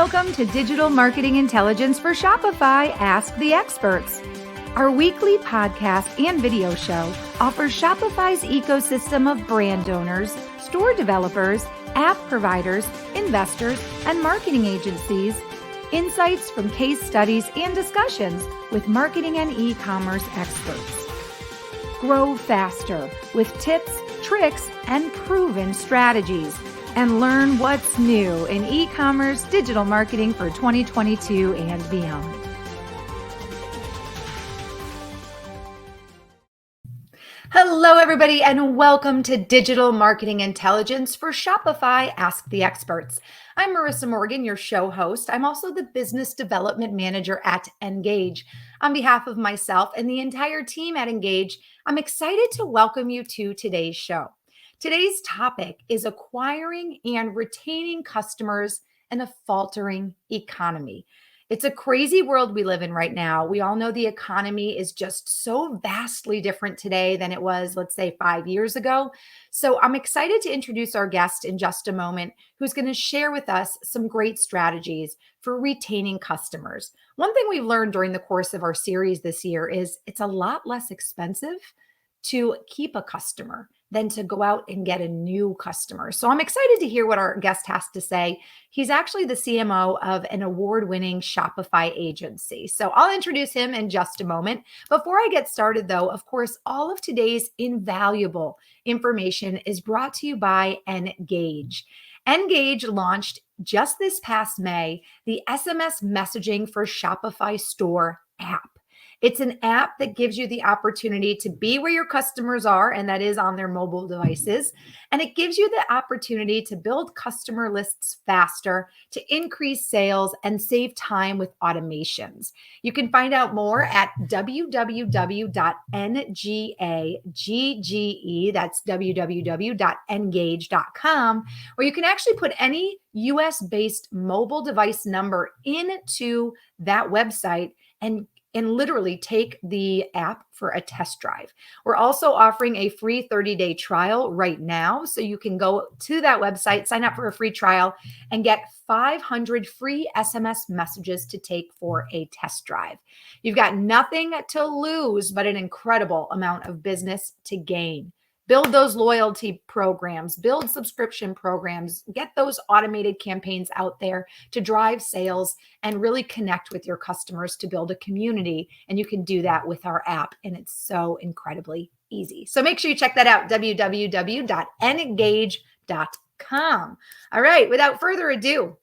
Welcome to Digital Marketing Intelligence for Shopify Ask the Experts. Our weekly podcast and video show offers Shopify's ecosystem of brand owners, store developers, app providers, investors, and marketing agencies insights from case studies and discussions with marketing and e-commerce experts. Grow faster with tips, tricks, and proven strategies, and learn what's new in e-commerce digital marketing for 2022 and beyond. Hello, everybody, and welcome to Digital Marketing Intelligence for Shopify Ask the Experts. I'm Marissa Morgan, your show host. I'm also the Business Development Manager at Engage. On behalf of myself and the entire team at Engage, I'm excited to welcome you to today's show. Today's topic is acquiring and retaining customers in a faltering economy. It's a crazy world we live in right now. We all know the economy is just so vastly different today than it was, let's say, 5 years ago. So I'm excited to introduce our guest in just a moment, who's going to share with us some great strategies for retaining customers. One thing we've learned during the course of our series this year is it's a lot less expensive to keep a customer than to go out and get a new customer. So I'm excited to hear what our guest has to say. He's actually the CMO of an award-winning Shopify agency. So I'll introduce him in just a moment. Before I get started though, of course, all of today's invaluable information is brought to you by Engage. Engage launched just this past May the SMS messaging for Shopify Store app. It's an app that gives you the opportunity to be where your customers are, and that is on their mobile devices. And it gives you the opportunity to build customer lists faster, to increase sales, and save time with automations. You can find out more at www.ngage, that's www.engage.com, where you can actually put any US-based mobile device number into that website and literally take the app for a test drive. We're also offering a free 30-day trial right now. So you can go to that website, sign up for a free trial, and get 500 free SMS messages to take for a test drive. You've got nothing to lose, but an incredible amount of business to gain. Build those loyalty programs, build subscription programs, get those automated campaigns out there to drive sales and really connect with your customers to build a community. And you can do that with our app. And it's so incredibly easy. So make sure you check that out, www.engage.com. All right, without further ado,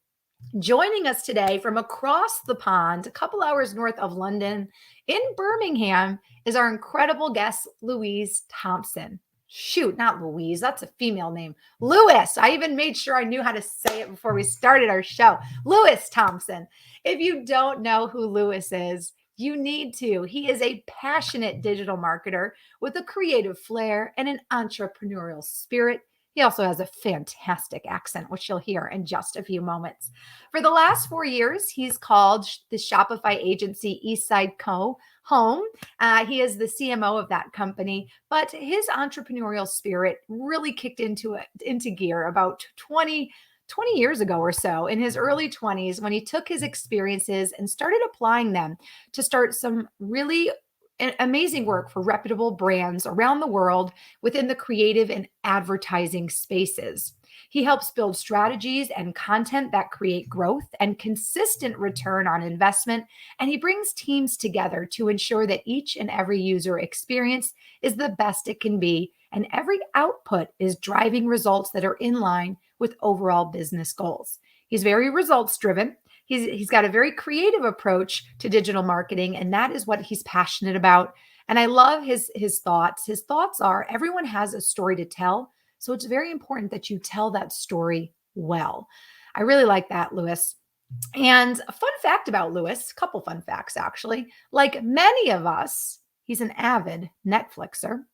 joining us today from across the pond, a couple hours north of London in Birmingham, is our incredible guest, Louise Thompson. Shoot, not Louise. That's a female name. Louis. I even made sure I knew how to say it before we started our show. Louis Thompson. If you don't know who Louis is, you need to. He is a passionate digital marketer with a creative flair and an entrepreneurial spirit. He also has a fantastic accent, which you'll hear in just a few moments. For the last 4 years, he's called the Shopify agency Eastside Co. home. He is the CMO of that company, but his entrepreneurial spirit really kicked into gear about 20 years ago or so, in his early 20s, when he took his experiences and started applying them to start some really amazing work for reputable brands around the world within the creative and advertising spaces. He helps build strategies and content that create growth and consistent return on investment, and he brings teams together to ensure that each and every user experience is the best it can be, and every output is driving results that are in line with overall business goals. He's very results driven. He's got a very creative approach to digital marketing, and that is what he's passionate about. And I love his thoughts. His thoughts are everyone has a story to tell, so it's very important that you tell that story well. I really like that, Louis. And a fun fact about Louis, a couple fun facts actually. Like many of us, he's an avid Netflixer,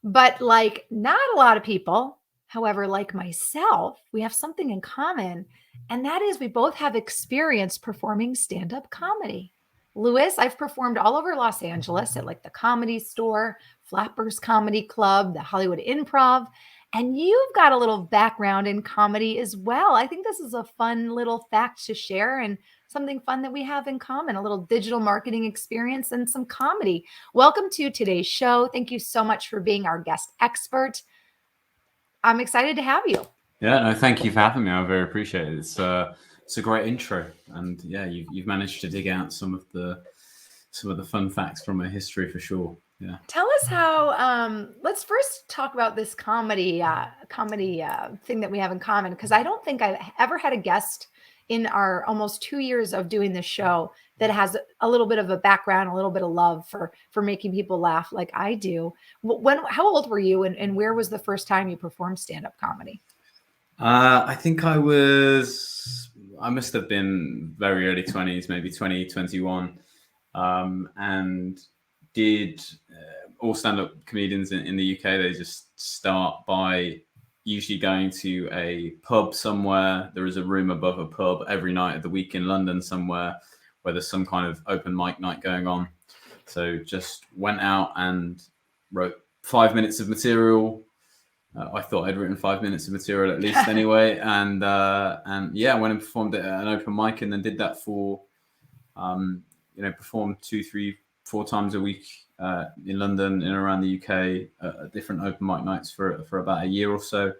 but like not a lot of people. However, like myself, we have something in common, and that is we both have experience performing stand-up comedy. Louis, I've performed all over Los Angeles at like the Comedy Store, Flappers Comedy Club, the Hollywood Improv, And you've got a little background in comedy as well. I think this is a fun little fact to share and something fun that we have in common, a little digital marketing experience and some comedy. Welcome to today's show. Thank you so much for being our guest expert. I'm excited to have you. Yeah, no, thank you for having me. I very appreciate it. It's a great intro, and yeah, you've managed to dig out some of the fun facts from my history for sure. Yeah. Tell us how. Let's first talk about this comedy thing that we have in common, because I don't think I've ever had a guest in our almost 2 years of doing this show that has a little bit of a background, a little bit of love for making people laugh like I do. How old were you, and where was the first time you performed stand-up comedy? I think I must have been very early 20s, maybe 20, 21, and did all stand-up comedians in the UK, they just start by usually going to a pub somewhere. There is a room above a pub every night of the week in London somewhere where there's some kind of open mic night going on. So just went out and wrote 5 minutes of material. I thought I'd written 5 minutes of material at least anyway. And yeah, went and performed at an open mic, and then did that for, performed 2, 3, 4 times a week in London and around the UK at different open mic nights for about a year or so.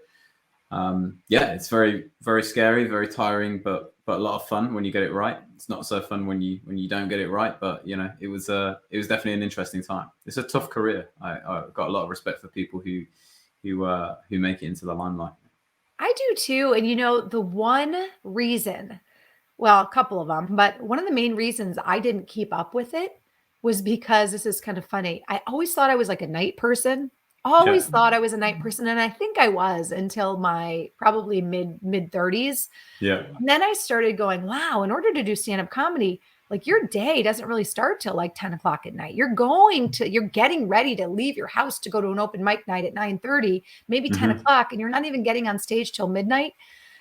Yeah, it's very, very scary, very tiring, but a lot of fun when you get it right. It's not so fun when you don't get it right, but it was definitely an interesting time. It's a tough career. I got a lot of respect for people who make it into the limelight. I do too. And the one reason, well, a couple of them, but one of the main reasons I didn't keep up with it was because this is kind of funny. I always thought I was like a night person. Always thought I was a night person. And I think I was until my probably mid 30s. Yeah. And then I started going, wow, in order to do stand-up comedy, like your day doesn't really start till like 10 o'clock at night. You're getting ready to leave your house to go to an open mic night at 9:30, maybe 10 o'clock, and you're not even getting on stage till midnight.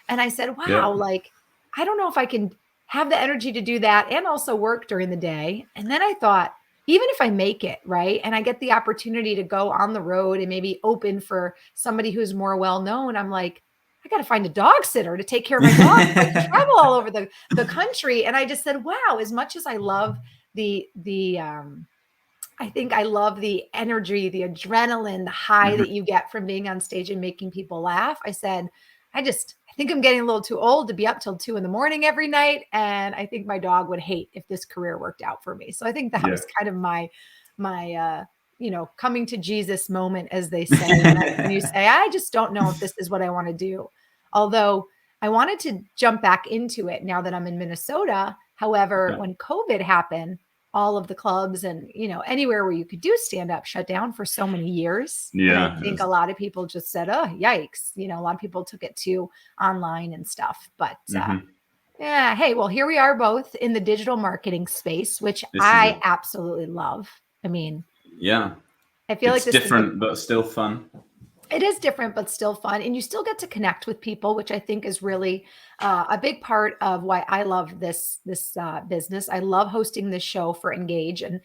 And I said, wow, like, I don't know if I can have the energy to do that and also work during the day. And then I thought, even if I make it, right, and I get the opportunity to go on the road and maybe open for somebody who's more well-known, I'm like, I got to find a dog sitter to take care of my dog. I travel all over the country. And I just said, wow, as much as I love I think I love the energy, the adrenaline, the high that you get from being on stage and making people laugh. I said, I think I'm getting a little too old to be up till 2 a.m. every night. And I think my dog would hate if this career worked out for me. So I think that was kind of my coming to Jesus moment, as they say, when you say, I just don't know if this is what I want to do. Although I wanted to jump back into it now that I'm in Minnesota. However, when COVID happened, all of the clubs and, anywhere where you could do stand-up shut down for so many years. Yeah. And I think a lot of people just said, oh, yikes. A lot of people took it to online and stuff. But yeah, hey, well, here we are both in the digital marketing space, which I absolutely love. I mean, yeah, I feel like it's different, but still fun. It is different, but still fun. And you still get to connect with people, which I think is really a big part of why I love this business. I love hosting this show for Engage. And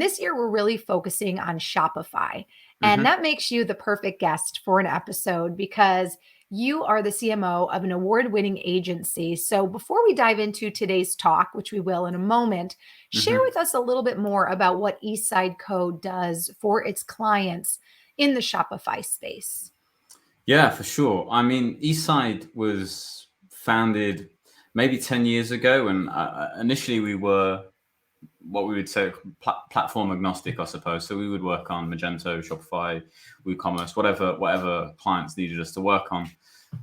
this year we're really focusing on Shopify. And that makes you the perfect guest for an episode because you are the CMO of an award-winning agency. So before we dive into today's talk, which we will in a moment, share with us a little bit more about what Eastside Co. does for its clients in the Shopify space. Yeah, for sure. I mean, Eastside was founded maybe 10 years ago, and initially we were what we would say platform agnostic, I suppose. So we would work on Magento, Shopify, WooCommerce, whatever clients needed us to work on.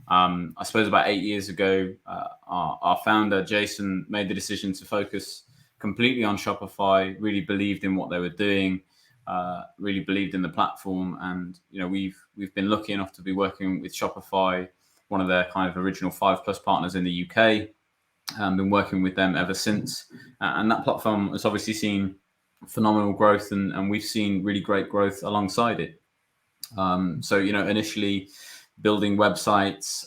I suppose about 8 years ago, our founder, Jason, made the decision to focus completely on Shopify, really believed in what they were doing, really believed in the platform. And, we've been lucky enough to be working with Shopify, one of their kind of original 5+ partners in the UK. Been working with them ever since. And that platform has obviously seen phenomenal growth, and we've seen really great growth alongside it. So, initially building websites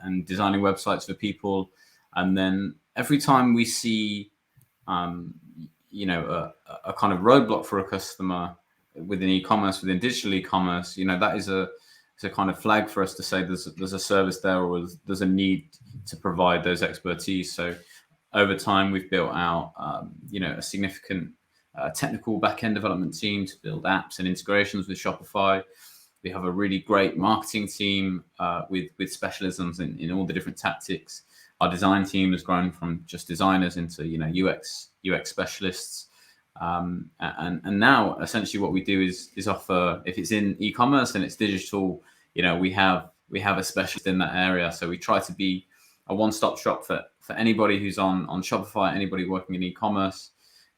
and designing websites for people. And then every time we see, a kind of roadblock for a customer within e-commerce, within digital e-commerce, that is a kind of flag for us to say there's a service there, or there's a need to provide those expertise. So over time, we've built out a significant technical back-end development team to build apps and integrations with Shopify. We have a really great marketing team with specialisms in all the different tactics. Our design team has grown from just designers into UX specialists, and now essentially what we do is offer, if it's in e-commerce and it's digital, we have a specialist in that area. So we try to be a one-stop shop for anybody who's on Shopify, anybody working in e-commerce.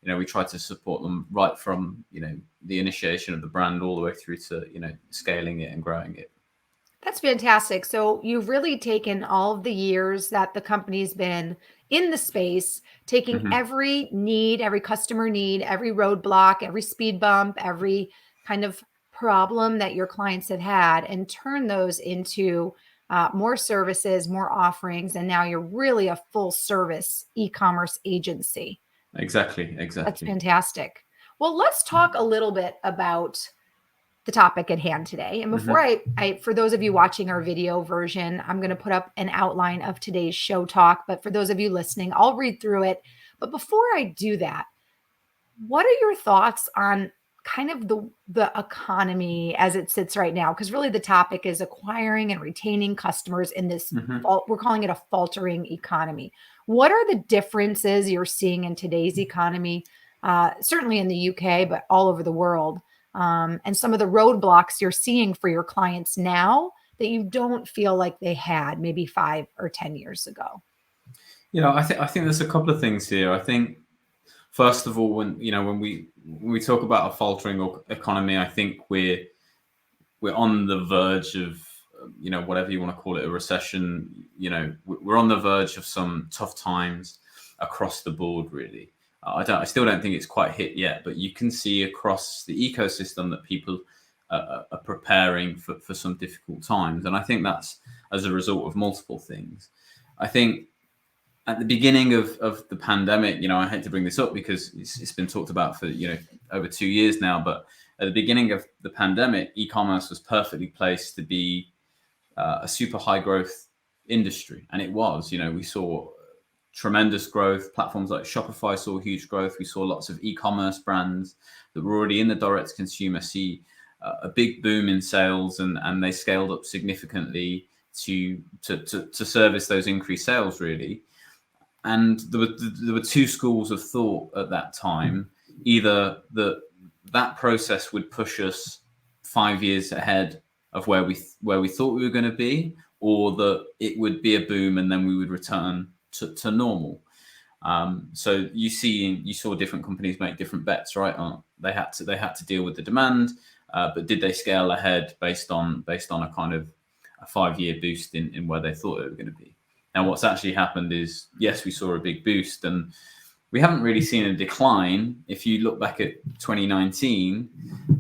We try to support them right from the initiation of the brand all the way through to scaling it and growing it. That's fantastic. So you've really taken all of the years that the company's been in the space, taking every need, every customer need, every roadblock, every speed bump, every kind of problem that your clients have had, and turn those into more services, more offerings. And now you're really a full service e-commerce agency. Exactly. That's fantastic. Well, let's talk a little bit about the topic at hand today. And before I for those of you watching our video version, I'm going to put up an outline of today's show talk. But for those of you listening, I'll read through it. But before I do that, what are your thoughts on kind of the economy as it sits right now? Because really the topic is acquiring and retaining customers in this, we're calling it a faltering economy. What are the differences you're seeing in today's economy, certainly in the UK, but all over the world? And some of the roadblocks you're seeing for your clients now that you don't feel like they had maybe 5 or 10 years ago? I think there's a couple of things here. I think first of all, when we talk about a faltering economy, I think we're on the verge of whatever you want to call it, a recession. We're on the verge of some tough times across the board, really. I still don't think it's quite hit yet, but you can see across the ecosystem that people are preparing for some difficult times. And I think that's as a result of multiple things. I think at the beginning of the pandemic, I hate to bring this up because it's been talked about for, over 2 years now, but at the beginning of the pandemic, e-commerce was perfectly placed to be a super high growth industry. And it was, we saw tremendous growth. Platforms like Shopify saw huge growth. We saw lots of e-commerce brands that were already in the direct consumer see a big boom in sales, and they scaled up significantly to service those increased sales, really. And there were two schools of thought at that time: either that process would push us 5 years ahead of where we thought we were going to be, or that it would be a boom and then we would return to normal. So you saw different companies make different bets, right? They had to deal with the demand, but did they scale ahead based on a kind of a 5-year boost in where they thought they were going to be? Now, what's actually happened is, yes, we saw a big boost, and we haven't really seen a decline. If you look back at 2019,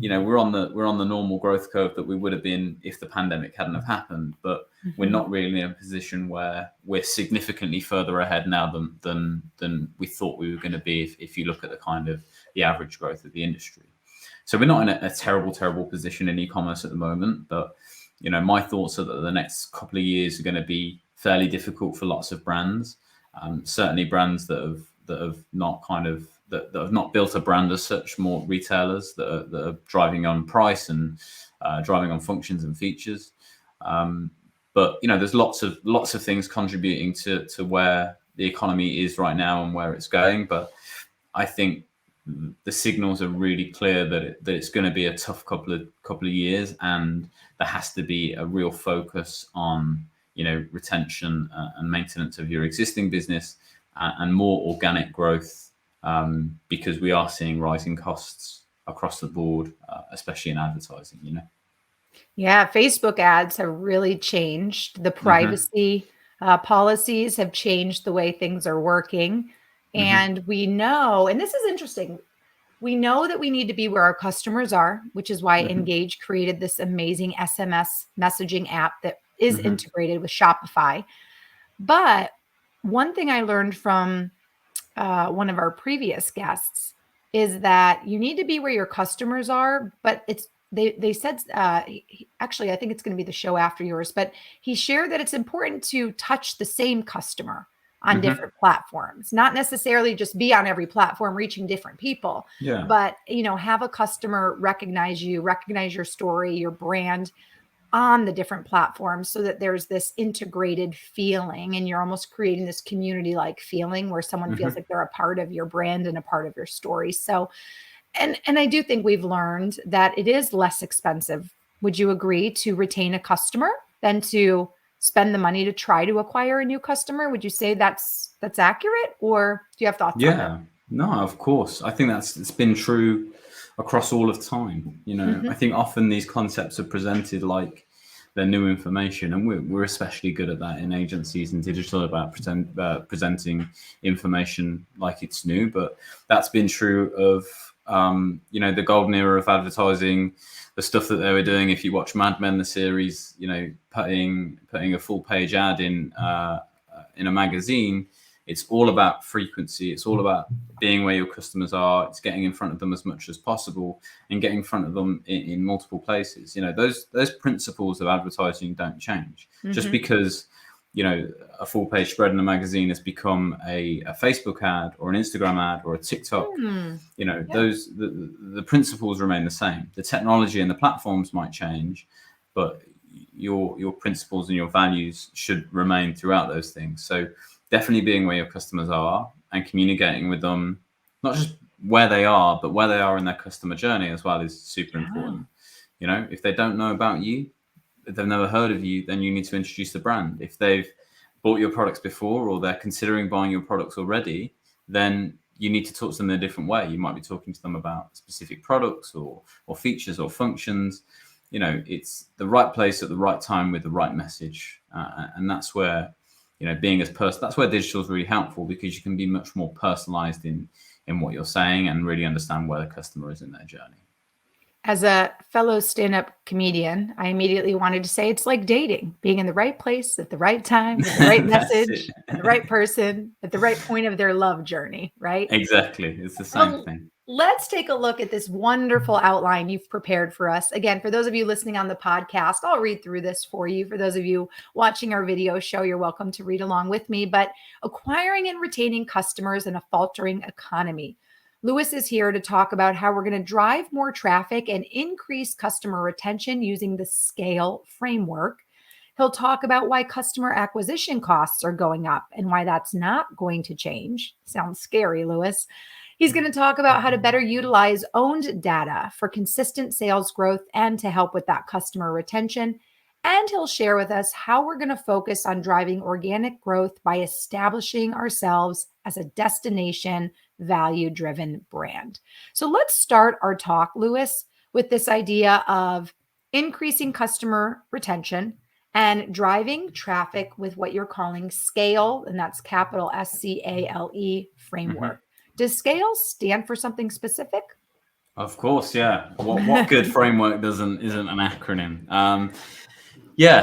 we're on the normal growth curve that we would have been if the pandemic hadn't have happened. But we're not really in a position where we're significantly further ahead now than we thought we were going to be if you look at the kind of the average growth of the industry. So we're not in a terrible position in e-commerce at the moment. But my thoughts are that the next couple of years are going to be fairly difficult for lots of brands. Certainly brands that have not built a brand as such, more retailers that are driving on price and driving on functions and features. But there's lots of things contributing to where the economy is right now and where it's going. But I think the signals are really clear that it's going to be a tough couple of years, and there has to be a real focus on retention and maintenance of your existing business, and more organic growth, because we are seeing rising costs across the board, especially in advertising. Yeah, Facebook ads have really changed. The privacy policies have changed the way things are working. And we know, and this is interesting, we know that we need to be where our customers are, which is why Engage created this amazing SMS messaging app that is integrated with Shopify. But one thing I learned from one of our previous guests is that you need to be where your customers are, but it's they said actually, I think it's going to be the show after yours, but he shared that it's important to touch the same customer on different platforms, not necessarily just be on every platform reaching different people, Yeah. but have a customer recognize you, recognize your story, your brand on the different platforms, so that there's this integrated feeling and you're almost creating this community like feeling where someone feels like they're a part of your brand and a part of your story. So, and I do think we've learned that it is less expensive. Would you agree, to retain a customer than to spend the money to try to acquire a new customer? Would you say that's accurate, or do you have thoughts on that? Yeah, no, of course. I think it's been true across all of time. I think often these concepts are presented like they're new information, and we're especially good at that in agencies and digital about presenting information like it's new. But that's been true of the golden era of advertising, the stuff that they were doing. If you watch Mad Men, the series, putting a full page ad in a magazine. It's all about frequency. It's all about being where your customers are. It's getting in front of them as much as possible and getting in front of them in multiple places. Those principles of advertising don't change. Just because, a full page spread in a magazine has become a Facebook ad or an Instagram ad or a TikTok, the principles remain the same. The technology and the platforms might change, but your principles and your values should remain throughout those things. So definitely being where your customers are and communicating with them, not just where they are, but where they are in their customer journey as well, is super important. If they don't know about you, if they've never heard of you, then you need to introduce the brand. If they've bought your products before or they're considering buying your products already, then you need to talk to them in a different way. You might be talking to them about specific products or features or functions. It's the right place at the right time with the right message. And that's where, that's where digital is really helpful, because you can be much more personalized in what you're saying and really understand where the customer is in their journey. As a fellow stand-up comedian, I immediately wanted to say it's like dating, being in the right place at the right time, with the right message, and the right person at the right point of their love journey, right? Exactly. It's the same thing. Let's take a look at this wonderful outline you've prepared for us. Again, for those of you listening on the podcast, I'll read through this for you. For those of you watching our video show, you're welcome to read along with me. But acquiring and retaining customers in a faltering economy. Louis is here to talk about how we're going to drive more traffic and increase customer retention using the SCALE framework. He'll talk about why customer acquisition costs are going up and why that's not going to change. Sounds scary, Louis. He's going to talk about how to better utilize owned data for consistent sales growth and to help with that customer retention. And he'll share with us how we're going to focus on driving organic growth by establishing ourselves as a destination value-driven brand. So let's start our talk, Louis, with this idea of increasing customer retention and driving traffic with what you're calling SCALE, and that's capital SCALE framework. Does SCALE stand for something specific? Of course, yeah. What good framework isn't an acronym?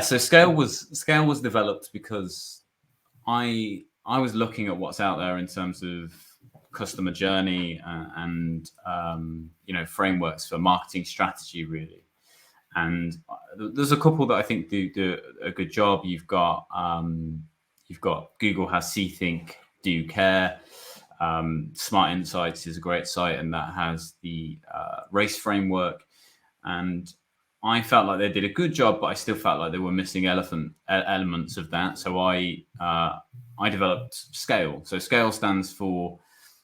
So SCALE was developed because I was looking at what's out there in terms of customer journey and frameworks for marketing strategy, really. And there's a couple that I think do a good job. You've got Google has CThink, Do You Care? Smart Insights is a great site, and that has the race framework. And I felt like they did a good job, but I still felt like they were missing elements of that. So I developed SCALE. So SCALE stands for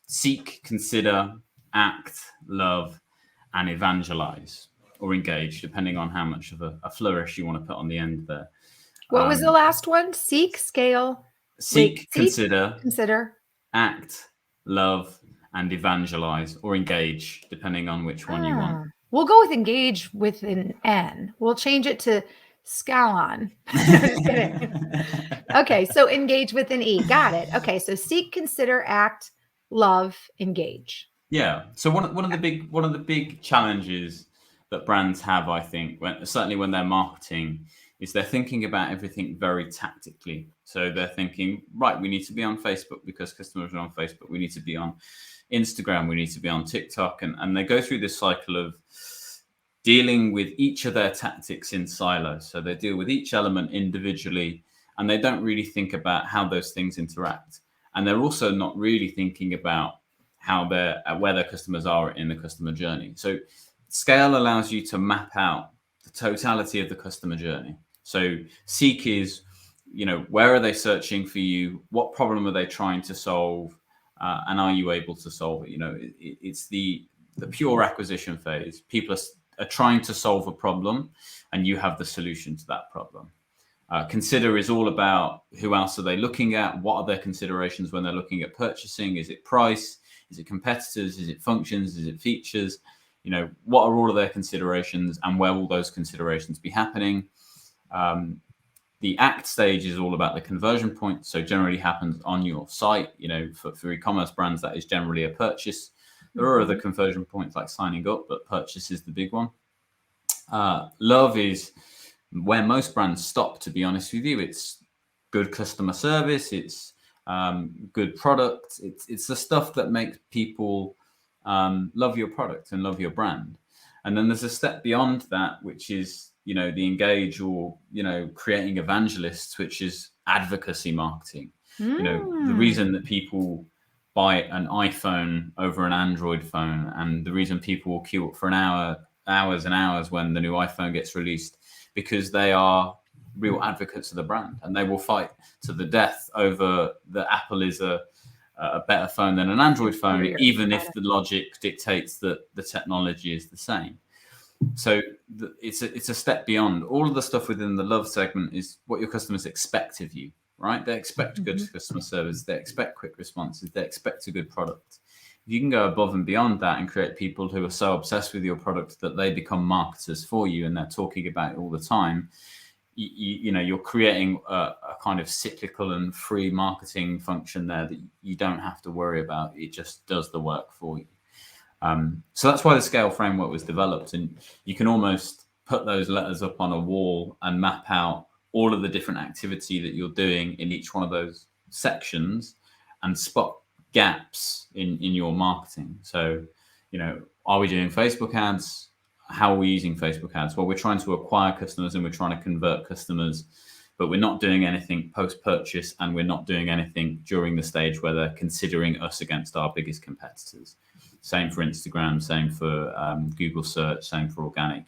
seek, consider, act, love, and evangelize or engage, depending on how much of a flourish you want to put on the end there. What was the last one? Seek, SCALE. Seek, consider, act, love, and evangelize or engage, depending on which one you want. We'll go with engage with an N. We'll change it to Scalon. Just kidding. Okay, so engage with an E. Got it. Okay, so seek, consider, act, love, engage. Yeah. So one of the big challenges that brands have, I think, certainly when they're marketing, is they're thinking about everything very tactically. So they're thinking, right, we need to be on Facebook because customers are on Facebook. We need to be on Instagram. We need to be on TikTok. And they go through this cycle of dealing with each of their tactics in silos. So they deal with each element individually, and they don't really think about how those things interact. And they're also not really thinking about how where their customers are in the customer journey. So scale allows you to map out the totality of the customer journey. So Seek is, where are they searching for you? What problem are they trying to solve? And are you able to solve it? It's the pure acquisition phase. People are trying to solve a problem, and you have the solution to that problem. Consider is all about who else are they looking at? What are their considerations when they're looking at purchasing? Is it price? Is it competitors? Is it functions? Is it features? What are all of their considerations, and where will those considerations be happening? The act stage is all about the conversion point. So generally happens on your site. For e-commerce brands, that is generally a purchase. There are other conversion points like signing up, but purchase is the big one. Love is where most brands stop, to be honest with you. It's good customer service. It's good product. It's the stuff that makes people love your product and love your brand. And then there's a step beyond that, which is, the engage or, creating evangelists, which is advocacy marketing. The reason that people buy an iPhone over an Android phone, and the reason people will queue up for hours and hours when the new iPhone gets released, because they are real advocates of the brand, and they will fight to the death over that Apple is a better phone than an Android phone, even if the logic dictates that the technology is the same. So it's a step beyond. All of the stuff within the love segment is what your customers expect of you, right? They expect good customer service. They expect quick responses. They expect a good product. If you can go above and beyond that and create people who are so obsessed with your product that they become marketers for you and they're talking about it all the time, you're creating a kind of cyclical and free marketing function there that you don't have to worry about. It just does the work for you. So that's why the scale framework was developed, and you can almost put those letters up on a wall and map out all of the different activity that you're doing in each one of those sections and spot gaps in your marketing. So, are we doing Facebook ads? How are we using Facebook ads? Well, we're trying to acquire customers and we're trying to convert customers, but we're not doing anything post-purchase, and we're not doing anything during the stage where they're considering us against our biggest competitors. Same for Instagram, same for Google search, same for organic,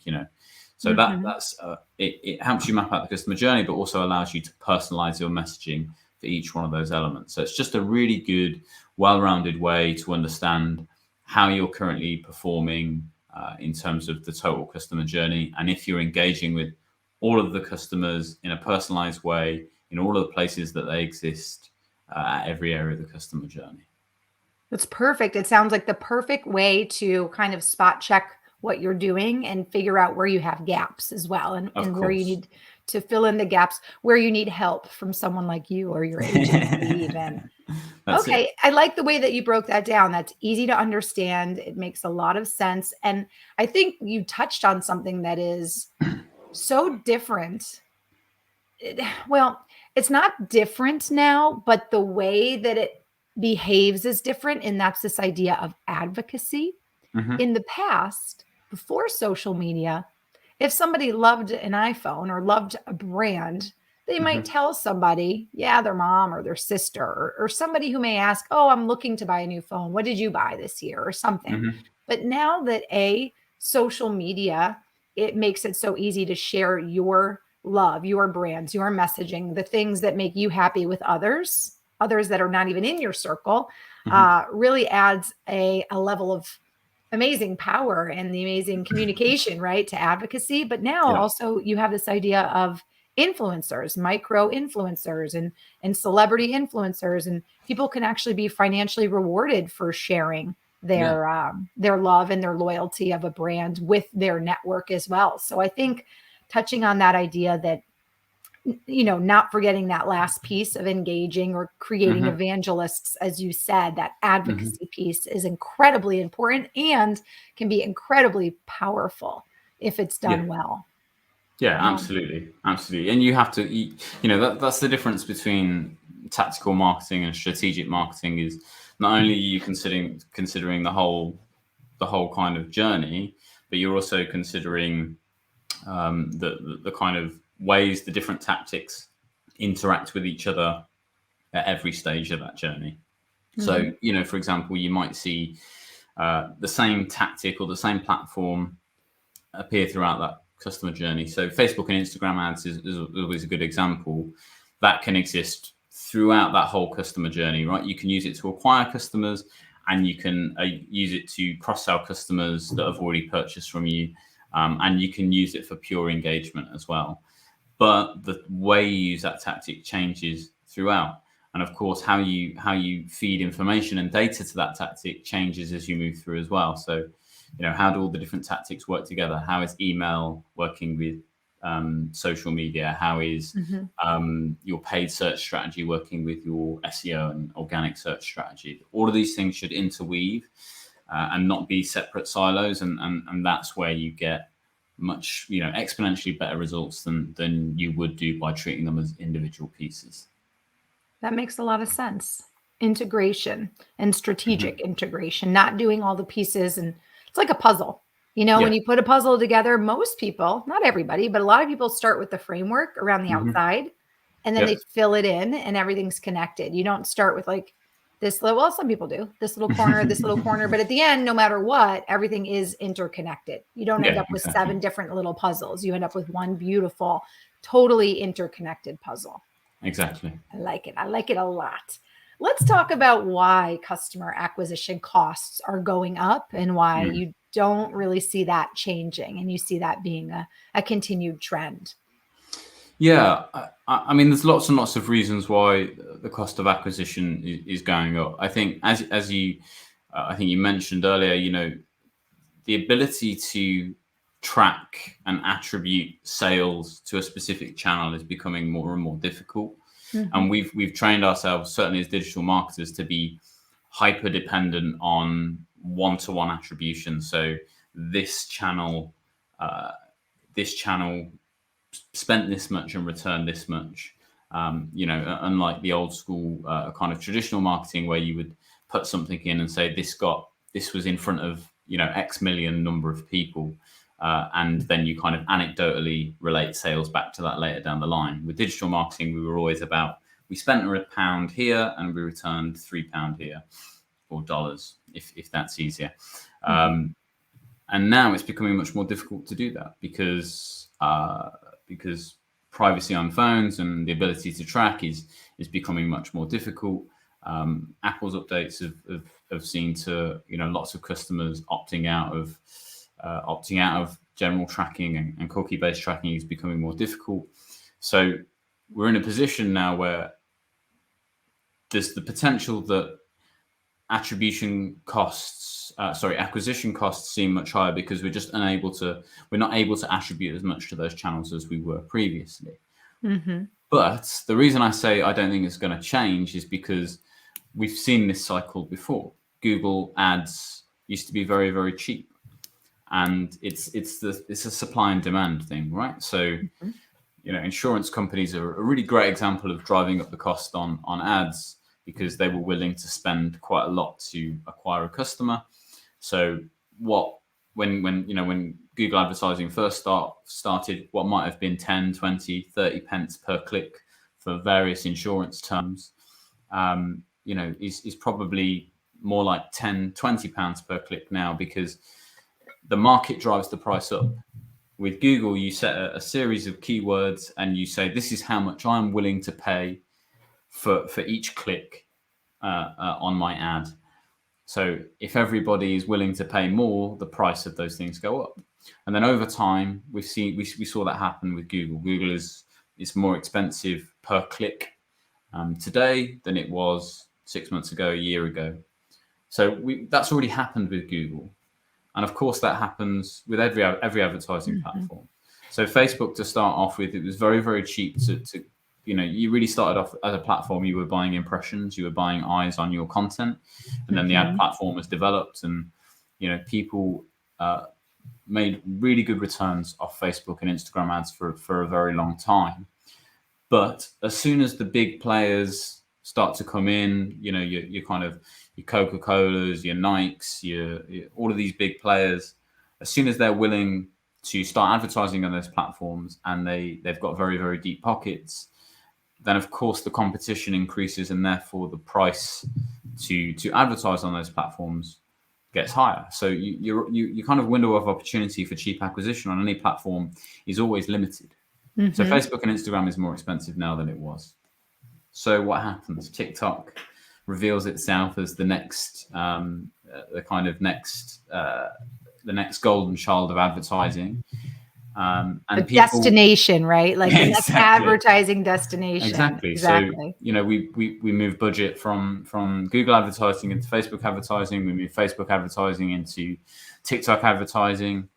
So that's it helps you map out the customer journey, but also allows you to personalize your messaging for each one of those elements. So it's just a really good, well-rounded way to understand how you're currently performing in terms of the total customer journey. And if you're engaging with all of the customers in a personalized way, in all of the places that they exist at every area of the customer journey. That's perfect. It sounds like the perfect way to kind of spot check what you're doing and figure out where you have gaps as well, and where you need to fill in the gaps, where you need help from someone like you or your agency even. Okay. I like the way that you broke that down. That's easy to understand. It makes a lot of sense. And I think you touched on something that is so different. Well, it's not different now, but the way that it behaves is different. And that's this idea of advocacy. In the past, before social media, if somebody loved an iPhone or loved a brand, they might tell somebody, their mom or their sister, or somebody who may ask, oh, I'm looking to buy a new phone. What did you buy this year or something? But now that social media, it makes it so easy to share your love, your brands, your messaging, the things that make you happy with others that are not even in your circle, really adds a level of amazing power and the amazing communication, right, to advocacy. But now also you have this idea of influencers, micro influencers and celebrity influencers, and people can actually be financially rewarded for sharing their love and their loyalty of a brand with their network as well. So I think touching on that idea that, not forgetting that last piece of engaging or creating evangelists, as you said, that advocacy piece is incredibly important and can be incredibly powerful if it's done well. Yeah, absolutely. Absolutely. And you have to, that's the difference between tactical marketing and strategic marketing, is not only are you considering the whole kind of journey, but you're also considering the kind of ways the different tactics interact with each other at every stage of that journey. So, for example, you might see the same tactic or the same platform appear throughout that customer journey. So Facebook and Instagram ads is always a good example. That can exist throughout that whole customer journey, right? You can use it to acquire customers, and you can use it to cross-sell customers that have already purchased from you. And you can use it for pure engagement as well. But the way you use that tactic changes throughout. And of course, how you feed information and data to that tactic changes as you move through as well. So, how do all the different tactics work together? How is email working with social media? How is your paid search strategy working with your SEO and organic search strategy? All of these things should interweave and not be separate silos. And that's where you get much, exponentially better results than you would do by treating them as individual pieces. That makes a lot of sense. Integration and strategic integration, not doing all the pieces. And it's like a puzzle. When you put a puzzle together, most people, not everybody, but a lot of people start with the framework around the outside, and then they fill it in and everything's connected. You don't start with like this little, well, some people do, this little corner, this little corner, but at the end, no matter what, everything is interconnected. You don't end up with 7 different little puzzles. You end up with one beautiful, totally interconnected puzzle. Exactly. I like it. I like it a lot. Let's talk about why customer acquisition costs are going up and why you don't really see that changing and you see that being a continued trend. Yeah, I mean, there's lots and lots of reasons why the cost of acquisition is going up. I think, as you, I think you mentioned earlier, the ability to track and attribute sales to a specific channel is becoming more and more difficult. And we've trained ourselves, certainly as digital marketers, to be hyper dependent on one-to-one attribution. So this channel spent this much and returned this much. Unlike the old school kind of traditional marketing where you would put something in and say this was in front of X million number of people, and then you kind of anecdotally relate sales back to that later down the line. With digital marketing, we were always about, we spent £1 here and we returned £3 here, or dollars if that's easier. And now it's becoming much more difficult to do that because privacy on phones and the ability to track is becoming much more difficult. Apple's updates have seen to lots of customers opting out of general tracking, and cookie-based tracking is becoming more difficult. So we're in a position now where there's the potential that acquisition costs seem much higher because we're not able to attribute as much to those channels as we were previously. But the reason I say I don't think it's going to change is because we've seen this cycle before. Google ads used to be very, very cheap, and it's a supply and demand thing, right? So insurance companies are a really great example of driving up the cost on ads, because they were willing to spend quite a lot to acquire a customer. So when Google advertising first started, what might have been 10, 20, 30 pence per click for various insurance terms, is probably more like 10, 20 pounds per click now, because the market drives the price up. With Google, you set a series of keywords and you say, this is how much I'm willing to pay for each click on my ad. So if everybody is willing to pay more, the price of those things go up. And then over time, we saw that happen with Google. Google is more expensive per click today than it was 6 months ago, a year ago. So that's already happened with Google. And of course, that happens with every advertising platform. So Facebook, to start off with, it was very, very cheap to you really started off as a platform. You were buying impressions, you were buying eyes on your content, and then the ad platform was developed, and people made really good returns off Facebook and Instagram ads for a very long time. But as soon as the big players start to come in, your kind of your Coca-Colas, your Nikes, your all of these big players, as soon as they're willing to start advertising on those platforms and they've got very, very deep pockets, then of course the competition increases and therefore the price to advertise on those platforms gets higher. So you kind of window of opportunity for cheap acquisition on any platform is always limited. So Facebook and Instagram is more expensive now than it was. So what happens? TikTok reveals itself as the next, the kind of next, the next golden child of advertising. And the people, destination, right? Like the next Exactly. advertising destination. Exactly. So, you know, we move budget from Google advertising into Facebook advertising. We move Facebook advertising into TikTok advertising.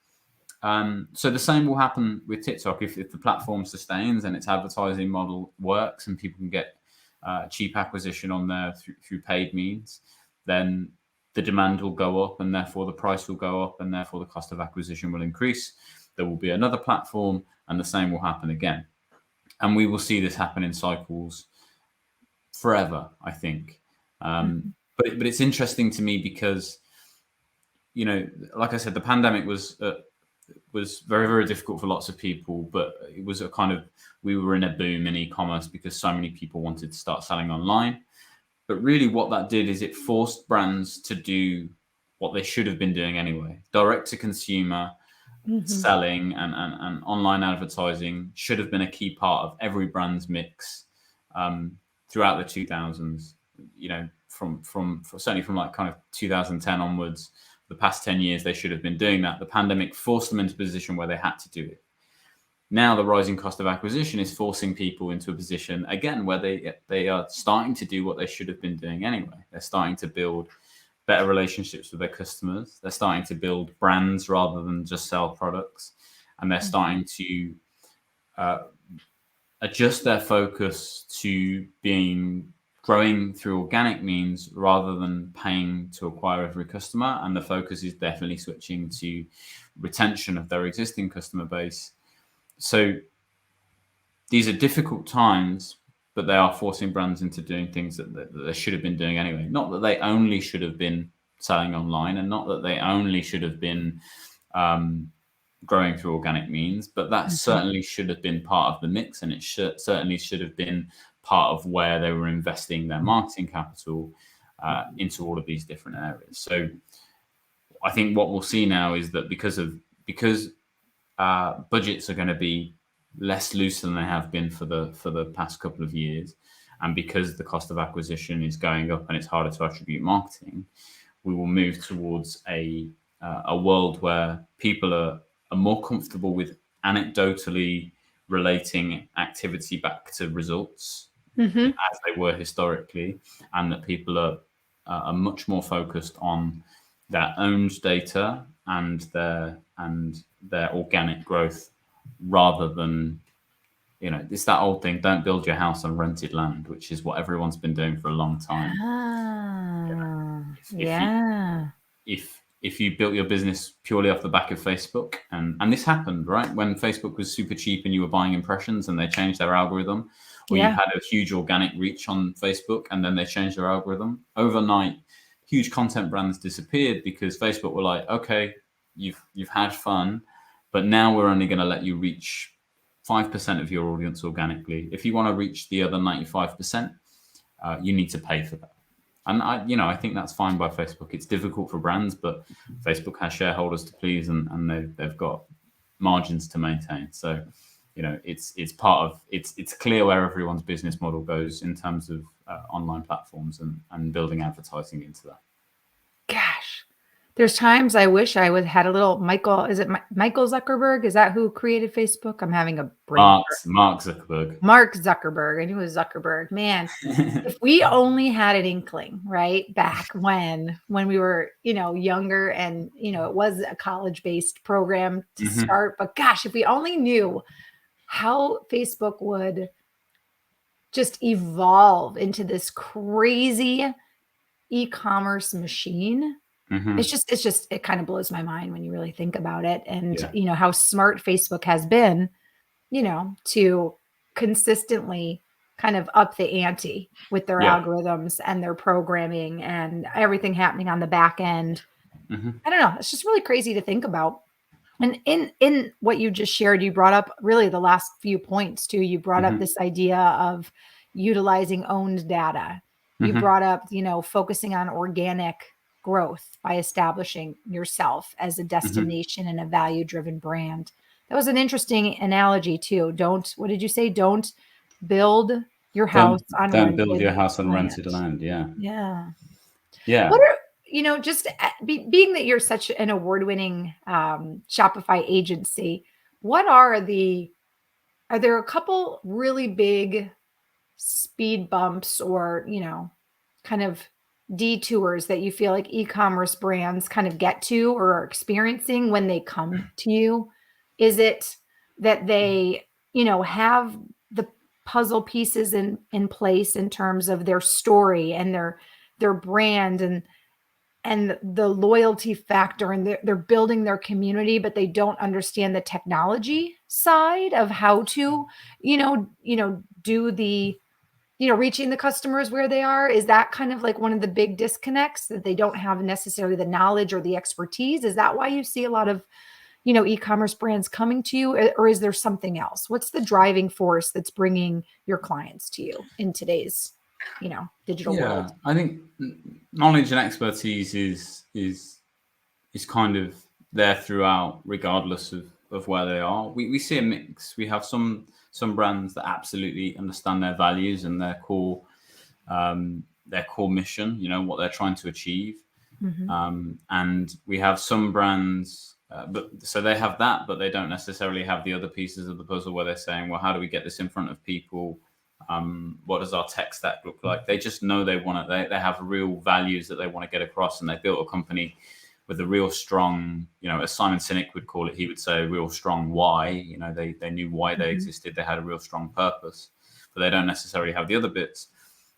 So the same will happen with TikTok if the platform sustains and its advertising model works and people can get cheap acquisition on there through paid means, then the demand will go up and therefore the price will go up and therefore the cost of acquisition will increase. There will be another platform and the same will happen again. And we will see this happen in cycles forever, I think. But it's interesting to me because, you know, like I said, the pandemic was very, very difficult for lots of people, but it was a kind of, we were in a boom in e-commerce because so many people wanted to start selling online. But really what that did is it forced brands to do what they should have been doing anyway. Direct to consumer selling and online advertising should have been a key part of every brand's mix throughout the 2000s, you know, from certainly from like kind of 2010 onwards. The past 10 years, they should have been doing that. The pandemic forced them into a position where they had to do it. Now the rising cost of acquisition is forcing people into a position, again, where they are starting to do what they should have been doing anyway. They're starting to build better relationships with their customers. They're starting to build brands rather than just sell products. And they're starting to adjust their focus to growing through organic means rather than paying to acquire every customer. And the focus is definitely switching to retention of their existing customer base. So these are difficult times, but they are forcing brands into doing things that they should have been doing anyway. Not that they only should have been selling online and not that they only should have been growing through organic means, but that certainly should have been part of the mix, and it certainly should have been part of where they were investing their marketing capital into all of these different areas. So I think what we'll see now is that because budgets are going to be less loose than they have been for the past couple of years, and because the cost of acquisition is going up and it's harder to attribute marketing, we will move towards a world where people are more comfortable with anecdotally relating activity back to results as they were historically, and that people are much more focused on their owned data and their organic growth rather than, you know, it's that old thing, don't build your house on rented land, which is what everyone's been doing for a long time. If you built your business purely off the back of Facebook, and this happened, right? When Facebook was super cheap and you were buying impressions and they changed their algorithm, or you had a huge organic reach on Facebook and then they changed their algorithm. Overnight, huge content brands disappeared because Facebook were like, okay, you've had fun, but now we're only going to let you reach 5% of your audience organically. If you want to reach the other 95%, you need to pay for that. And I think that's fine by Facebook. It's difficult for brands, but Facebook has shareholders to please, and they've got margins to maintain. So, you know, it's clear where everyone's business model goes in terms of online platforms and building advertising into that. Gosh, there's times I wish I would had a little Michael. Is it Michael Zuckerberg? Is that who created Facebook? I'm having a brain. Mark Zuckerberg. Mark Zuckerberg. I knew it was Zuckerberg. Man, if we only had an inkling, right, back when we were, you know, younger, and you know, it was a college-based program to start. But gosh, if we only knew how Facebook would just evolve into this crazy e-commerce machine. It kind of blows my mind when you really think about it. And, you know, how smart Facebook has been, you know, to consistently kind of up the ante with their algorithms and their programming and everything happening on the back end. I don't know. It's just really crazy to think about. And in what you just shared, you brought up really the last few points too. You brought up Hmm. this idea of utilizing owned data. You Hmm. brought up, focusing on organic growth by establishing yourself as a Hmm. destination and a value-driven brand. That was an interesting analogy too. What did you say? Don't build your house Don't on don't build rented your house on land. rented land. Yeah, Yeah. yeah. What are, just being that you're such an award-winning Shopify agency, what are there a couple really big speed bumps or, kind of detours that you feel like e-commerce brands kind of get to or are experiencing when they come to you? Is it that they, have the puzzle pieces in place in terms of their story and their brand and the loyalty factor, and they're building their community, but they don't understand the technology side of how to, do the, reaching the customers where they are? Is that kind of like one of the big disconnects, that they don't have necessarily the knowledge or the expertise? Is that why you see a lot of, e-commerce brands coming to you, or is there something else? What's the driving force that's bringing your clients to you in today's, digital Yeah, world? I think knowledge and expertise is kind of there throughout, regardless of where they are. We see a mix. We have some brands that absolutely understand their values and their core mission. You know what they're trying to achieve, Mhm. and we have some brands. But so they have that, but they don't necessarily have the other pieces of the puzzle where they're saying, well, how do we get this in front of people? What does our tech stack look like? They just know they want it. They have real values that they want to get across, and they built a company with a real strong, as Simon Sinek would call it, he would say a real strong why. They knew why they Mhm. existed. They had a real strong purpose, but they don't necessarily have the other bits.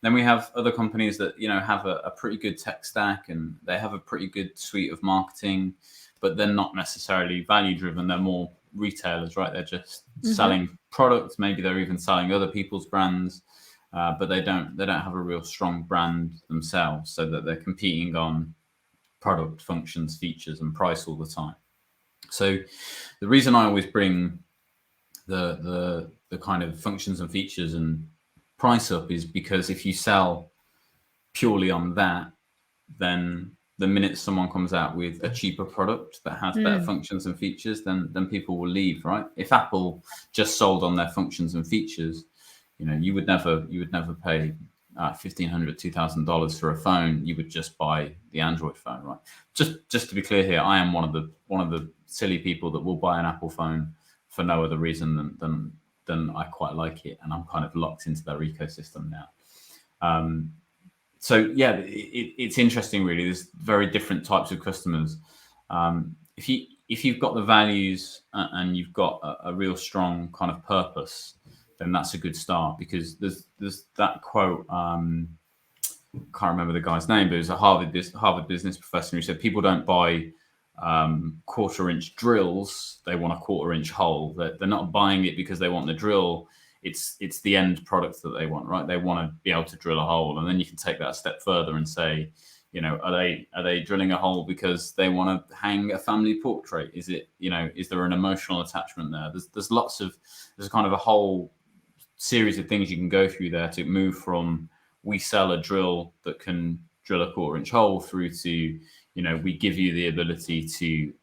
Then we have other companies that have a pretty good tech stack, and they have a pretty good suite of marketing, but they're not necessarily value driven. They're more retailers, right? They're just Mhm. selling products. Maybe they're even selling other people's brands, but they don't have a real strong brand themselves, so that they're competing on product, functions, features, and price all the time. So the reason I always bring the kind of functions and features and price up is because if you sell purely on that, then the minute someone comes out with a cheaper product that has better Mm. functions and features, then people will leave, right? If Apple just sold on their functions and features, you would never pay $1,500, $2,000 for a phone. You would just buy the Android phone, right? Just to be clear here, I am one of the silly people that will buy an Apple phone for no other reason than I quite like it, and I'm kind of locked into their ecosystem now. So yeah, it's interesting. Really, there's very different types of customers. If you've got the values and you've got a real strong kind of purpose, then that's a good start, because there's that quote. Can't remember the guy's name, but it was a Harvard business professor who said people don't buy quarter-inch drills; they want a quarter-inch hole. They're not buying it because they want the drill. It's the end product that they want, right? They want to be able to drill a hole, and then you can take that a step further and say, are they drilling a hole because they want to hang a family portrait? Is there an emotional attachment there? There's kind of a whole series of things you can go through there to move from we sell a drill that can drill a quarter-inch hole through to we give you the ability to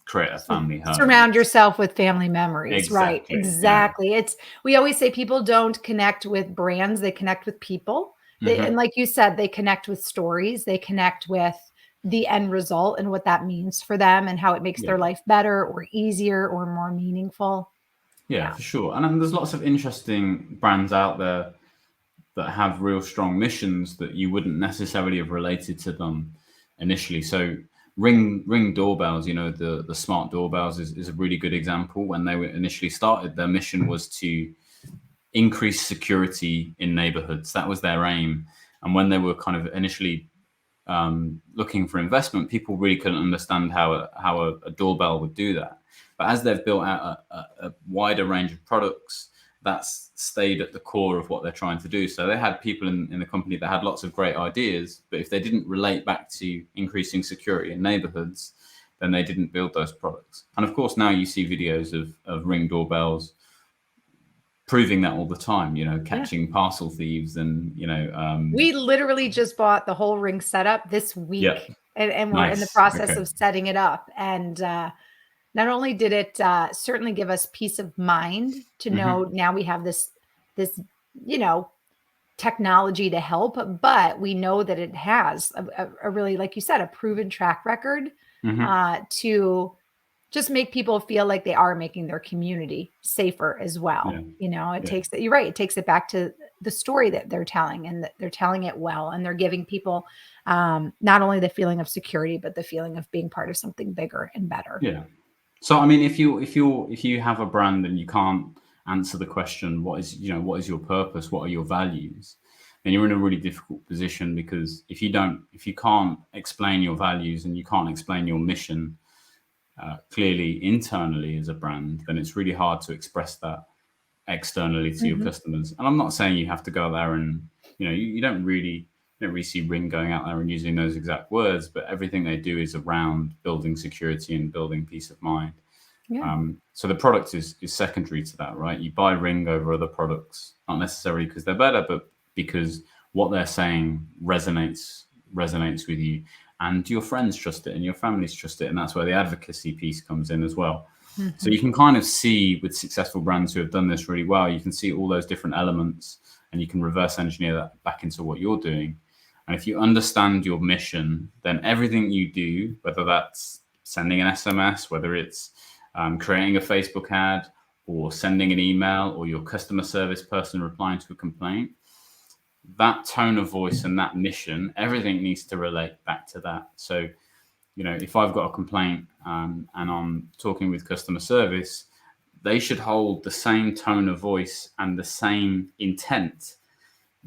create a family home. Surround yourself with family memories, right? Exactly. Yeah. Exactly. We always say people don't connect with brands, they connect with people. And Hmm. like you said, they connect with stories, they connect with the end result and what that means for them and how it makes Yeah. their life better or easier or more meaningful. Yeah, Yeah. for sure. And there's lots of interesting brands out there that have real strong missions that you wouldn't necessarily have related to them initially. So Ring doorbells, the smart doorbells is a really good example. When they were initially started, their mission was to increase security in neighborhoods. That was their aim. And when they were kind of initially looking for investment, people really couldn't understand how a doorbell would do that. But as they've built out a wider range of products, that's stayed at the core of what they're trying to do. So they had people in the company that had lots of great ideas, but if they didn't relate back to increasing security in neighborhoods, then they didn't build those products. And of course, now you see videos of Ring doorbells proving that all the time, catching parcel thieves and, we literally just bought the whole Ring setup this week. Yeah. And we're in the process of setting it up. And not only did it certainly give us peace of mind to know now we have this, technology to help, but we know that it has a really, like you said, a proven track record to just make people feel like they are making their community safer as well. Takes it, you're right. It takes it back to the story that they're telling, and that they're telling it well, and they're giving people not only the feeling of security, but the feeling of being part of something bigger and better. Yeah. So, I mean, if you have a brand and you can't answer the question, what is your purpose? What are your values? Then you're in a really difficult position, because if you can't explain your values and you can't explain your mission clearly internally as a brand, then it's really hard to express that externally to your customers. And I'm not saying you have to go there and, you don't really see Ring going out there and using those exact words, but everything they do is around building security and building peace of mind. So the product is secondary to that, right? You buy Ring over other products, not necessarily because they're better, but because what they're saying resonates with you, and your friends trust it and your families trust it. And that's where the advocacy piece comes in as well. So you can kind of see with successful brands who have done this really well, you can see all those different elements, and you can reverse engineer that back into what you're doing. And if you understand your mission, then everything you do, whether that's sending an SMS, whether it's creating a Facebook ad, or sending an email, or your customer service person replying to a complaint, that tone of voice and that mission, everything needs to relate back to that. So, if I've got a complaint and I'm talking with customer service, they should hold the same tone of voice and the same intent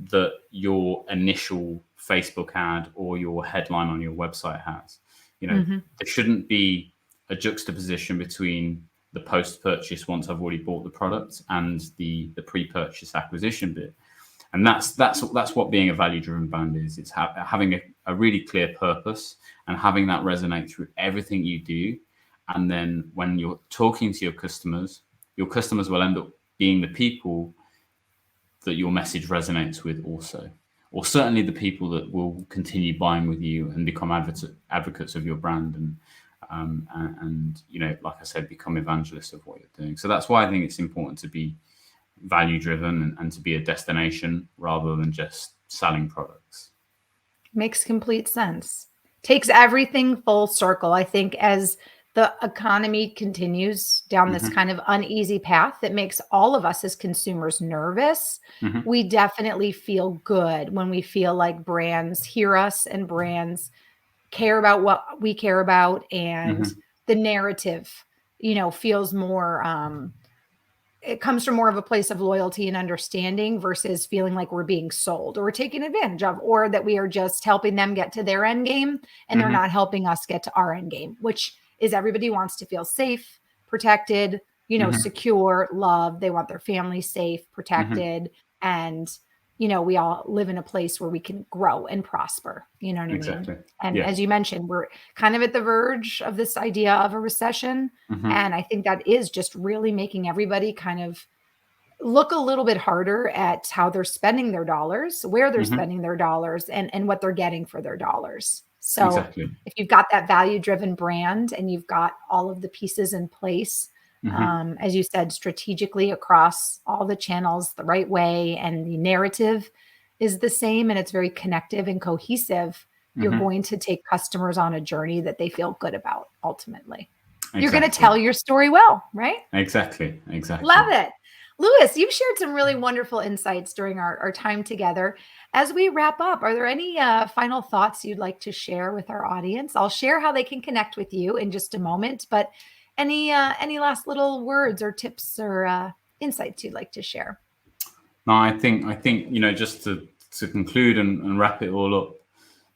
that your initial Facebook ad or your headline on your website has. There shouldn't be a juxtaposition between the post-purchase, once I've already bought the product, and the pre-purchase acquisition bit. And that's what being a value-driven brand is. It's having a really clear purpose and having that resonate through everything you do. And then when you're talking to your customers will end up being the people that your message resonates with also, or certainly the people that will continue buying with you and become advocates of your brand, and like I said, become evangelists of what you're doing. So that's why I think it's important to be value driven and to be a destination rather than just selling products. Makes complete sense. Takes everything full circle. I think as the economy continues down this kind of uneasy path that makes all of us as consumers nervous, we definitely feel good when we feel like brands hear us and brands care about what we care about, and the narrative, feels more, it comes from more of a place of loyalty and understanding versus feeling like we're being sold or we're taken advantage of, or that we are just helping them get to their end game and they're not helping us get to our end game, which is everybody wants to feel safe, protected, secure, loved. They want their family safe, protected. And, we all live in a place where we can grow and prosper. You know what I mean? And as you mentioned, we're kind of at the verge of this idea of a recession. And I think that is just really making everybody kind of look a little bit harder at how they're spending their dollars, where they're spending their dollars, and what they're getting for their dollars. So if you've got that value-driven brand and you've got all of the pieces in place, as you said, strategically across all the channels the right way, and the narrative is the same and it's very connective and cohesive, you're going to take customers on a journey that they feel good about ultimately. You're going to tell your story well, right? Exactly. Love it. Louis, you've shared some really wonderful insights during our time together. As we wrap up, are there any final thoughts you'd like to share with our audience? I'll share how they can connect with you in just a moment, but any last little words or tips or insights you'd like to share? No, I think just to conclude and wrap it all up,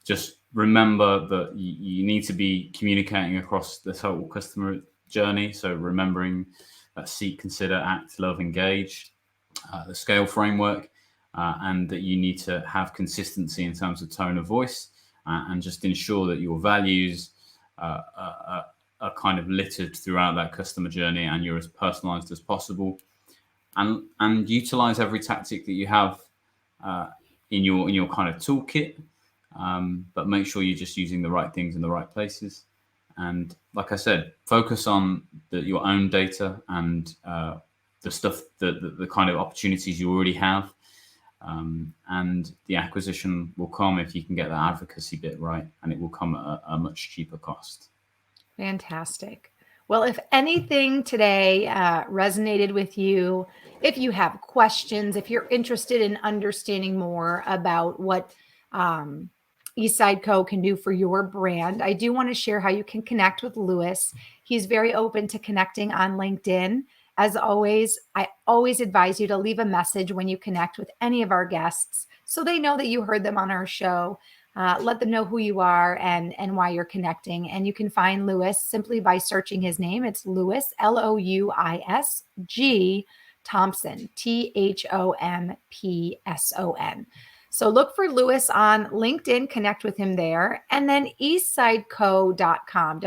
just remember that you need to be communicating across the total customer journey. So remembering that seek, consider, act, love, engage, the SCALE framework, and that you need to have consistency in terms of tone of voice, and just ensure that your values are are kind of littered throughout that customer journey, and you're as personalized as possible, and utilize every tactic that you have in your kind of toolkit, but make sure you're just using the right things in the right places. And like I said, focus on your own data and the stuff, the kind of opportunities you already have. And the acquisition will come if you can get that advocacy bit right, and it will come at a much cheaper cost. Fantastic. Well, if anything today resonated with you, if you have questions, if you're interested in understanding more about what Eastside Co. can do for your brand, I do want to share how you can connect with Louis. He's very open to connecting on LinkedIn. As always, I always advise you to leave a message when you connect with any of our guests so they know that you heard them on our show. Let them know who you are and why you're connecting. And you can find Louis simply by searching his name. It's Louis, Louisg Thompson, Thompson. So look for Louis on LinkedIn, connect with him there. And then eastsideco.com,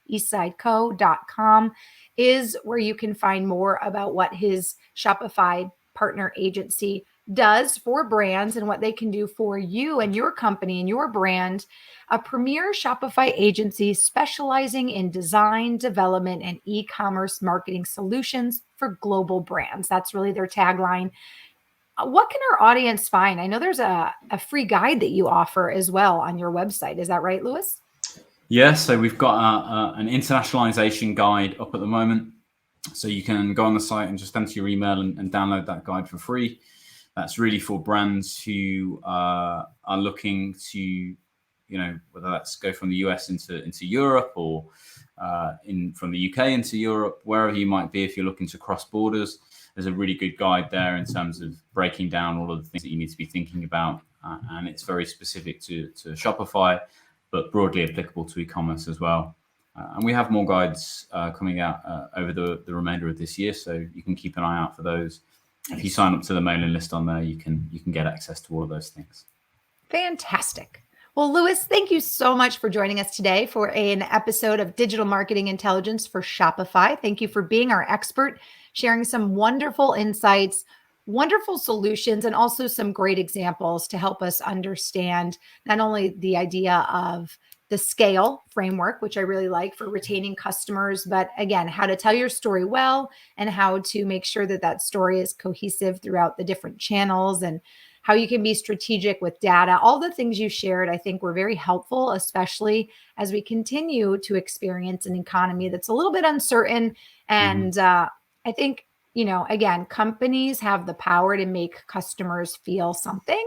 eastsideco.com is where you can find more about what his Shopify partner agency does for brands and what they can do for you and your company and your brand. A premier Shopify agency specializing in design, development, and e-commerce marketing solutions for global brands. That's really their tagline. What can our audience find? I know there's a free guide that you offer as well on your website. Is that right, Louis? Yeah, so we've got an internationalization guide up at the moment. So you can go on the site and just enter your email and download that guide for free. That's really for brands who are looking to, whether that's go from the US into Europe or from the UK into Europe, wherever you might be. If you're looking to cross borders, there's a really good guide there in terms of breaking down all of the things that you need to be thinking about. And it's very specific to Shopify, but broadly applicable to e-commerce as well. And we have more guides coming out over the remainder of this year, so you can keep an eye out for those. If you sign up to the mailing list on there, you can get access to all of those things. Fantastic. Well, Louis, thank you so much for joining us today for an episode of Digital Marketing Intelligence for Shopify. Thank you for being our expert, sharing some wonderful insights, wonderful solutions, and also some great examples to help us understand not only the idea of the scale framework, which I really like for retaining customers, but again, how to tell your story well and how to make sure that that story is cohesive throughout the different channels and how you can be strategic with data. All the things you shared, I think were very helpful, especially as we continue to experience an economy that's a little bit uncertain. And I think, again, companies have the power to make customers feel something.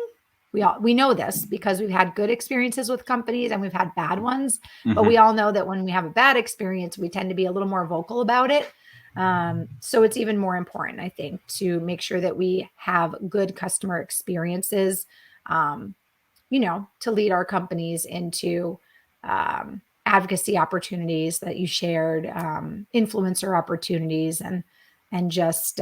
We know this because we've had good experiences with companies and we've had bad ones, but we all know that when we have a bad experience, we tend to be a little more vocal about it. So it's even more important, I think, to make sure that we have good customer experiences, to lead our companies into advocacy opportunities that you shared, influencer opportunities, and just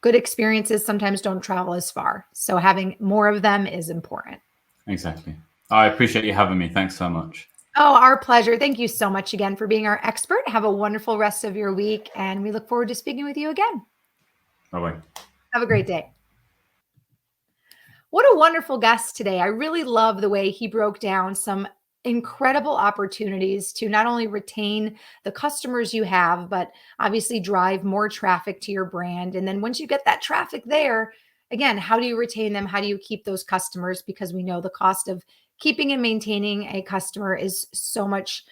good experiences sometimes don't travel as far. So having more of them is important. Exactly. I appreciate you having me. Thanks so much. Oh, our pleasure. Thank you so much again for being our expert. Have a wonderful rest of your week, and we look forward to speaking with you again. Bye-bye. Have a great day. What a wonderful guest today. I really love the way he broke down some incredible opportunities to not only retain the customers you have, but obviously drive more traffic to your brand. And then once you get that traffic there, again, how do you retain them? How do you keep those customers? Because we know the cost of keeping and maintaining a customer is so much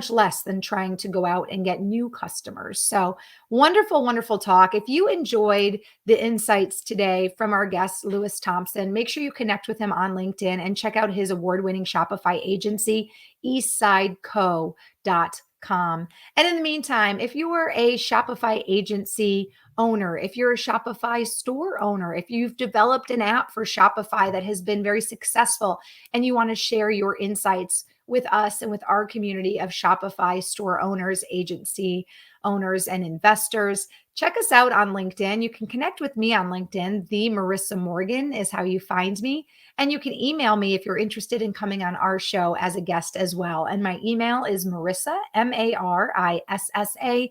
less than trying to go out and get new customers. So wonderful, wonderful talk. If you enjoyed the insights today from our guest, Louis Thompson, make sure you connect with him on LinkedIn and check out his award-winning Shopify agency, eastsideco.com. And in the meantime, if you are a Shopify agency owner, if you're a Shopify store owner, if you've developed an app for Shopify that has been very successful and you want to share your insights with us and with our community of Shopify store owners, agency owners, and investors, check us out on LinkedIn. You can connect with me on LinkedIn. The Marissa Morgan is how you find me. And you can email me if you're interested in coming on our show as a guest as well. And my email is Marissa, Marissa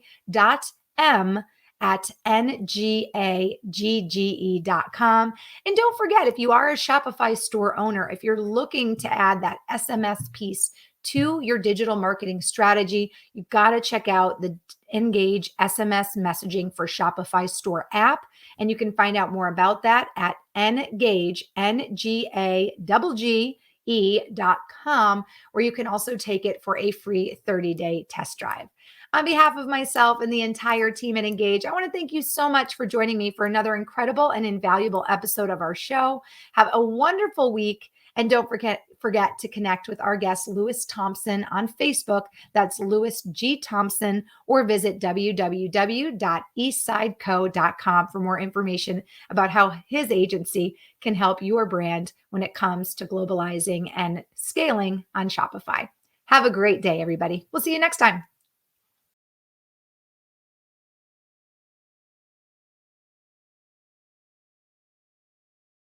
.m at ngagge.com. And don't forget, if you are a Shopify store owner, if you're looking to add that SMS piece to your digital marketing strategy, you've got to check out the Engage SMS messaging for Shopify store app. And you can find out more about that at ngagge.com, where you can also take it for a free 30-day test drive. On behalf of myself and the entire team at Engage, I want to thank you so much for joining me for another incredible and invaluable episode of our show. Have a wonderful week. And don't forget to connect with our guest, Lewis Thompson, on Facebook. That's Lewis G. Thompson, or visit www.eastsideco.com for more information about how his agency can help your brand when it comes to globalizing and scaling on Shopify. Have a great day, everybody. We'll see you next time.